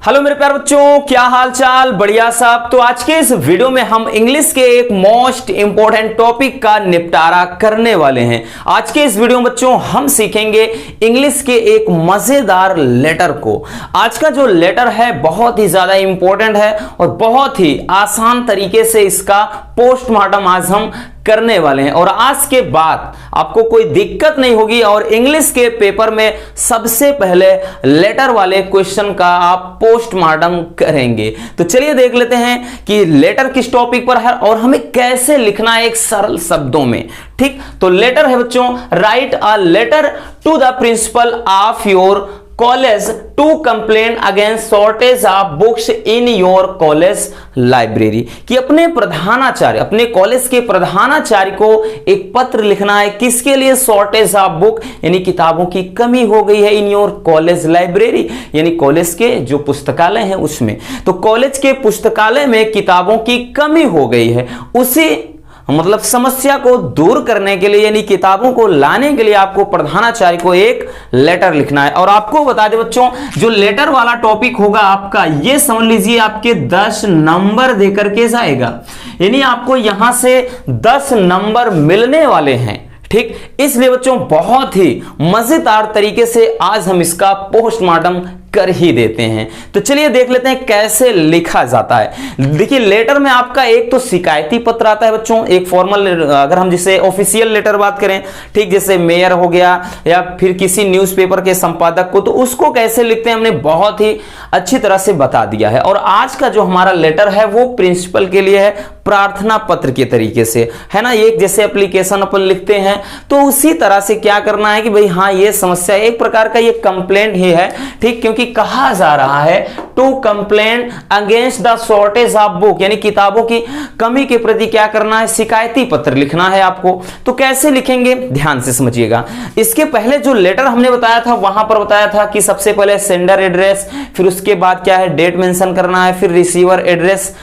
Hello मेरे प्यारे बच्चों, क्या हाल चाल? बढ़िया साहब। तो आज के इस वीडियो में हम इंग्लिश के एक मोस्ट इंपॉर्टेंट टॉपिक का निपटारा करने वाले हैं। आज के इस वीडियो में बच्चों हम सीखेंगे इंग्लिश के एक मजेदार लेटर को। आज का जो लेटर है बहुत ही ज्यादा इंपॉर्टेंट है और बहुत ही आसान तरीके से इसका पोस्टमार्टम आज हम करने वाले हैं और आज के बाद आपको कोई दिक्कत नहीं होगी और इंग्लिश के पेपर में सबसे पहले लेटर वाले क्वेश्चन का आप पोस्टमार्टम करेंगे। तो चलिए देख लेते हैं कि लेटर किस टॉपिक पर है और हमें कैसे लिखना है एक सरल शब्दों में। ठीक, तो लेटर है बच्चों, write a letter to the principal of your college to complain against shortage of books in your college library. कि अपने प्रधानाचार्य, अपने कॉलेज के प्रधानाचार्य को एक पत्र लिखना है। किसके लिए? शॉर्टेज ऑफ बुक, यानी किताबों की कमी हो गई है इन योर कॉलेज लाइब्रेरी, यानी कॉलेज के जो पुस्तकालय हैं उसमें। तो कॉलेज के पुस्तकालय में किताबों की कमी हो गई है, उसी मतलब समस्या को दूर करने के लिए यानी किताबों को लाने के लिए आपको प्रधानाचार्य को एक लेटर लिखना है। और आपको बता दें बच्चों, जो लेटर वाला टॉपिक होगा आपका, ये समझ लीजिए आपके 10 नंबर देकर के जाएगा, यानी आपको यहां से 10 नंबर मिलने वाले हैं। ठीक, इसलिए बच्चों बहुत ही मजेदार तरीके से आज हम इसका पोस्टमार्टम कर ही देते हैं। तो चलिए देख लेते हैं कैसे लिखा जाता है। देखिए लेटर में आपका एक तो शिकायती पत्र आता है बच्चों, एक फॉर्मल, अगर हम जिसे ऑफिशियल लेटर बात करें, ठीक, जैसे मेयर हो गया या फिर किसी न्यूज़पेपर के संपादक को, तो उसको कैसे लिखते हैं हमने बहुत ही अच्छी तरह से बता दिया है। और आज का जो हमारा लेटर है वो प्रिंसिपल के लिए है, प्रार्थना पत्र के तरीके से, है ना। एक जैसे एप्लीकेशन अपन लिखते हैं तो उसी तरह से क्या करना है कि भाई हाँ ये समस्या, एक प्रकार का ये कंप्लेंट ही है। ठीक, क्योंकि कहा जा रहा है to complain against the shortage of book, यानी किताबों की कमी के प्रति क्या करना है, शिकायती पत्र लिखना है आपको। तो कैसे लिखेंगे ध्यान से समझिएगा। इसके पहले जो लेटर हमने बताया था वहां पर बताया था कि सबसे पहले सेंडर एड्रेस, फिर उसके बाद क्या है डेट मेंशन करना है, फिर रिसीवर एड्रेस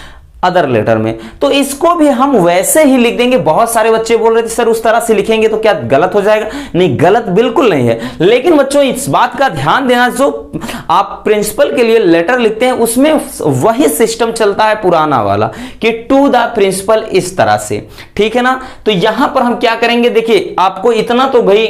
अदर लेटर में। तो इसको भी हम वैसे ही लिख देंगे। बहुत सारे बच्चे बोल रहे थे सर उस तरह से लिखेंगे तो क्या गलत हो जाएगा? नहीं, गलत बिल्कुल नहीं है। लेकिन बच्चों इस बात का ध्यान देना, जो आप प्रिंसिपल के लिए लेटर लिखते हैं उसमें वही सिस्टम चलता है पुराना वाला कि टू द प्रिंसिपल, इस तरह से। ठीक है ना। तो यहां पर हम क्या करेंगे, देखिए आपको इतना तो भाई,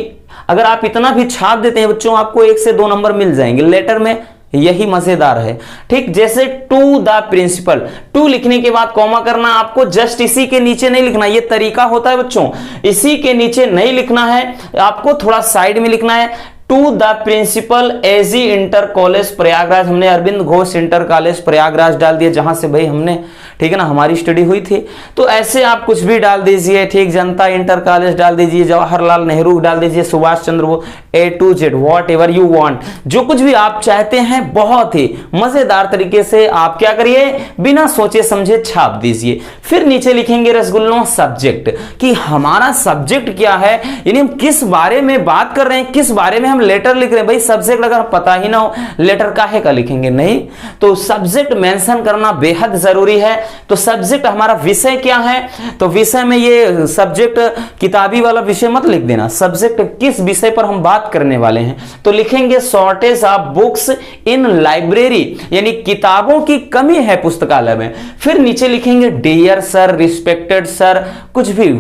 अगर आप इतना भी छाप देते हैं बच्चों आपको 1 से 2 नंबर मिल जाएंगे लेटर में, यही मजेदार है। ठीक, जैसे टू द प्रिंसिपल, टू लिखने के बाद कॉमा करना, आपको जस्ट इसी के नीचे नहीं लिखना, ये तरीका होता है बच्चों, इसी के नीचे नहीं लिखना है, आपको थोड़ा साइड में लिखना है। To the principal AG inter college Prayagraj, हमने अरविंद घोष इंटर कॉलेज प्रयागराज डाल दिया जहां से भाई हमने, ठीक है ना, हमारी स्टडी हुई थी। तो ऐसे आप कुछ भी डाल दीजिए। ठीक, जनता इंटर कॉलेज डाल दीजिए, जवाहरलाल नेहरू डाल दीजिए, Subhash Chandra Bose, A to Z, whatever you want, जो कुछ भी आप चाहते हैं बहुत ही मजेदार तरीके से आप क्या करिए, बिना सोचे समझे छाप दीजिए। फिर नीचे लिखेंगे रसगुल्लों सब्जेक्ट, कि हमारा सब्जेक्ट क्या है, यानी हम किस बारे में बात कर रहे हैं, किस बारे में हम लेटर लिख रहे हैं। भाई सब्जेक्ट अगर पता ही ना हो लेटर काहे का लिखेंगे? नहीं, तो सब्जेक्ट मेंशन करना बेहद जरूरी है। तो सब्जेक्ट हमारा विषय क्या है, तो विषय में ये सब्जेक्ट किताबी वाला विषय मत लिख देना, सब्जेक्ट किस विषय पर हम बात करने वाले हैं। तो लिखेंगे shortage of books in library, यानी किताबों की कमी है पुस्तकालय में। फिर नीचे लिखेंगे डियर सर, रिस्पेक्टेड सर, कुछ भी,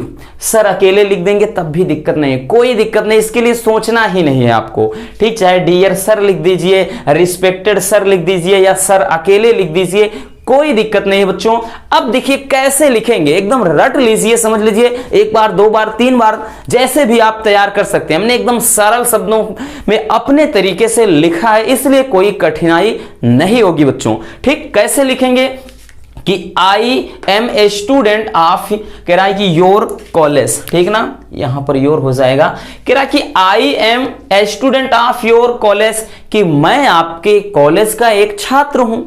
सर अकेले लिख देंगे तब भी दिक्कत नहीं है, कोई दिक्कत नहीं, इसके लिए सोचना ही नहीं है आपको। ठीक, चाहे डियर सर लिख दीजिए, रिस्पेक्टेड सर लिख दीजिए या सर अकेले लिख दीजिए, कोई दिक्कत नहीं है बच्चों। अब देखिए कैसे लिखेंगे, एकदम रट लीजिए, समझ लीजिए, 1 बार 2 बार 3 बार जैसे भी आप तैयार कर सकते हैं। हमने एकदम सरल शब्दों में अपने तरीके से लिखा है, इसलिए कोई कठिनाई नहीं होगी बच्चों। ठीक, कैसे लिखेंगे कि I am a student of, कह रहा है कि योर कॉलेज, ठीक ना, यहां पर योर हो जाएगा। कह रहा है कि I am a student of your college, कि मैं आपके कॉलेज का एक छात्र हूं।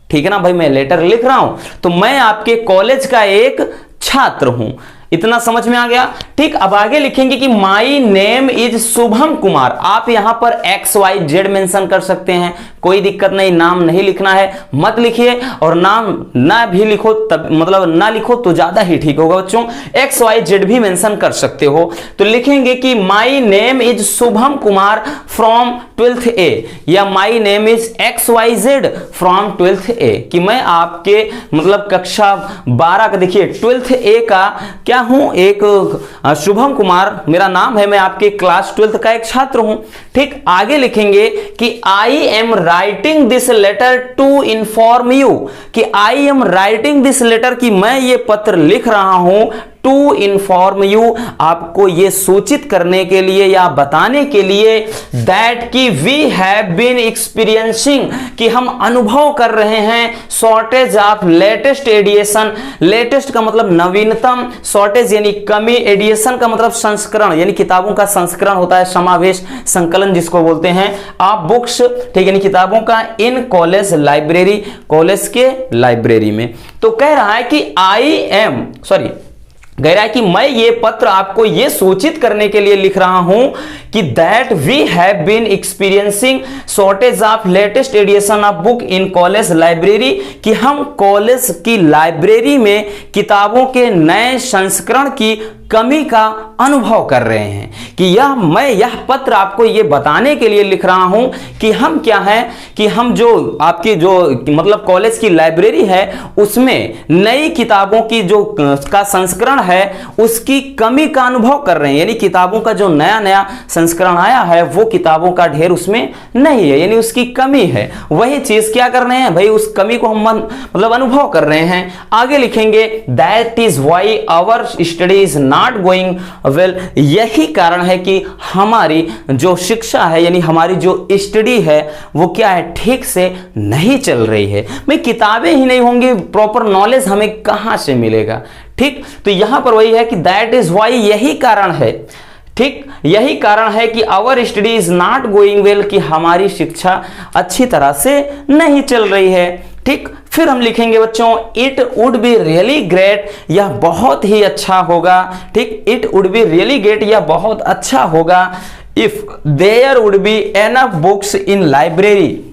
ठीक है ना भाई, मैं लेटर लिख रहा हूं तो मैं आपके कॉलेज का एक छात्र हूं। इतना समझ में आ गया। ठीक, अब आगे लिखेंगे कि my name is Shubham Kumar. आप यहां पर XYZ मेंशन कर सकते हैं, कोई दिक्कत नहीं, नाम नहीं लिखना है मत लिखिए, और नाम ना भी लिखो तब मतलब ना लिखो तो ज्यादा ही ठीक होगा बच्चों। XYZ भी मेंशन कर सकते हो। तो लिखेंगे कि my name is Shubham Kumar from 12th A, या my name is XYZ from 12th A, कि मैं आपके मतलब कक्षा 12 का, देखिए 12th A का क्या हूं, एक शुभम कुमार मेरा नाम है, मैं आपके क्लास 12th का एक छात्र हूं। ठीक, आगे लिखेंगे कि I am writing this letter to inform you, कि I am writing this letter, कि मैं ये पत्र लिख रहा हूं टू इन्फॉर्म यू, आपको ये सूचित करने के लिए या बताने के लिए, दैट कि वी हैव बीन एक्सपीरियंसिंग, कि हम अनुभव कर रहे हैं, shortage of latest addition, latest का मतलब नवीनतम, शॉर्टेज यानी कमी, एडिशन का मतलब संस्करण यानी किताबों का संस्करण होता है, समावेश, संकलन जिसको बोलते हैं, आप बुक्स, ठीक, यानी किताबों का, इन कॉलेज लाइब्रेरी, कॉलेज के लाइब्रेरी में। तो कह रहा है कि कह रहा है कि मैं ये पत्र आपको ये सूचित करने के लिए लिख रहा हूं कि that we have been experiencing shortage of latest edition of book in college library, कि हम कॉलेज की लाइब्रेरी में किताबों के नए संस्करण की कमी का अनुभव कर रहे हैं, कि मैं यह पत्र आपको ये बताने के लिए लिख रहा हूं कि हम क्या है, कि हम जो आपकी जो मतलब कॉलेज की लाइब्रेरी है उसमें नई किताबों की जो का संस्करण है उसकी कमी का अनुभव कर रहे हैं, यानी किताबों का जो नया नया संस्करण आया है वो किताबों का ढेर उसमें नहीं है, यानी उसकी कमी है, वही चीज क्या कर रहे हैं भाई, उस कमी को हम मतलब अनुभव कर रहे हैं। आगे लिखेंगे that is why our study is not going well, यही कारण है कि हमारी जो शिक्षा है यानी हमारी जो स्टडी है वो क्या है, ठीक से नहीं चल रही है। भाई किताबें ही नहीं होंगी, प्रॉपर नॉलेज हमें कहां से मिलेगा। ठीक, तो यहां पर वही है कि दैट इज व्हाई, यही कारण है, ठीक, यही कारण है कि our study is not going well, कि हमारी शिक्षा अच्छी तरह से नहीं चल रही है। ठीक, फिर हम लिखेंगे बच्चों it would be really great, यह बहुत ही अच्छा होगा। ठीक, it would be really great, यह बहुत अच्छा होगा, if there would be enough books in library,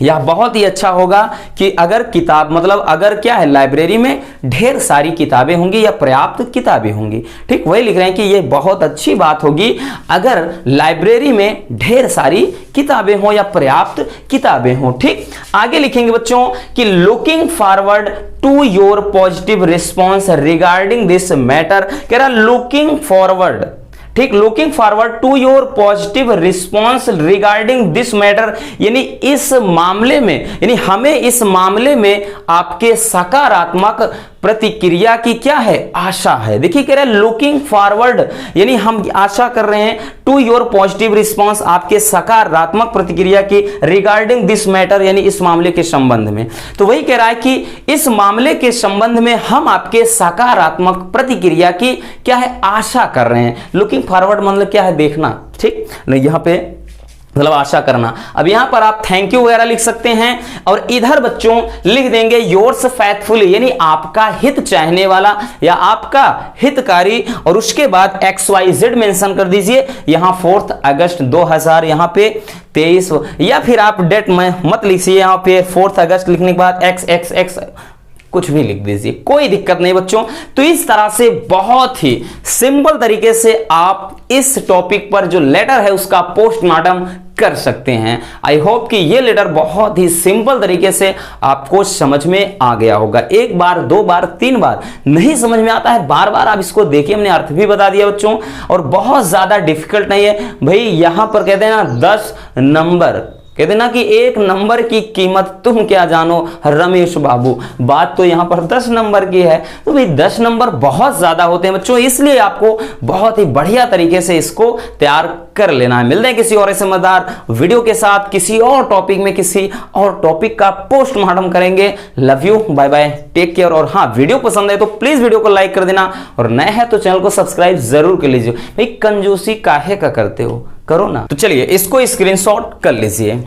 यह बहुत ही अच्छा होगा कि अगर किताब मतलब अगर क्या है, लाइब्रेरी में ढेर सारी किताबें होंगी या पर्याप्त किताबें होंगी। ठीक, वही लिख रहे हैं कि यह बहुत अच्छी बात होगी अगर लाइब्रेरी में ढेर सारी किताबें हो या पर्याप्त किताबें हो। ठीक, आगे लिखेंगे बच्चों कि looking forward to your positive response regarding this matter, कह रहा लुकिंग फॉरवर्ड, ठीक, looking forward to your positive response regarding this matter, यानी इस मामले में, यानी हमें इस मामले में आपके सकारात्मक प्रतिक्रिया की क्या है, आशा है। देखिए कह रहे हैं लुकिंग फॉरवर्ड, यानी हम आशा कर रहे हैं, टू योर पॉजिटिव रिस्पॉन्स, आपके सकारात्मक प्रतिक्रिया की, रिगार्डिंग दिस मैटर, यानी इस मामले के संबंध में। तो वही कह रहा है कि इस मामले के संबंध में हम आपके सकारात्मक प्रतिक्रिया की क्या है, आशा कर रहे हैं। लुकिंग फॉरवर्ड मतलब क्या है, देखना। ठीक, नहीं यहां पे मतलब आशा करना। अब यहां पर आप थैंक यू वगैरह लिख सकते हैं, और इधर बच्चों लिख देंगे योर्स फेथफुली, यानी आपका हित चाहने वाला या आपका हितकारी, और उसके बाद XYZ मेंशन कर दीजिए। यहां 4 अगस्त 2000 यहां पे 23, या फिर आप डेट में मत लिखिए, यहां पे 4 अगस्त लिखने के बाद XXX कुछ भी लिख दीजिए, कोई दिक्कत नहीं बच्चों। तो इस तरह से बहुत ही सिंपल तरीके से आप इस टॉपिक पर जो लेटर है उसका पोस्टमार्टम कर सकते हैं। आई होप कि ये लेटर बहुत ही सिंपल तरीके से आपको समझ में आ गया होगा। एक बार, दो बार, 3 बार नहीं समझ में आता है, बार बार आप इसको देखिए, हमने अर्थ भी बता दिया बच्चों, और बहुत ज्यादा डिफिकल्ट नहीं है भाई। यहां पर कहते हैं ना 10 नंबर, कहते ना कि 1 नंबर की कीमत तुम क्या जानो रमेश बाबू, बात तो यहां पर 10 नंबर की है। तो भाई 10 नंबर बहुत ज्यादा होते हैं बच्चों, इसलिए आपको बहुत ही बढ़िया तरीके से इसको तैयार कर लेना है। मिलते हैं किसी और ऐसे मजेदार वीडियो के साथ, किसी और टॉपिक में, किसी और टॉपिक का पोस्टमार्टम करेंगे। Love you, bye bye, take care. और हाँ, वीडियो पसंद है तो प्लीज वीडियो को लाइक कर देना, और नए हैं तो चैनल को सब्सक्राइब जरूर कर लीजिए। भाई कंजूसी काहे का करते हो, करो ना। तो चलिए इसको स्क्रीनशॉट कर लीजिए।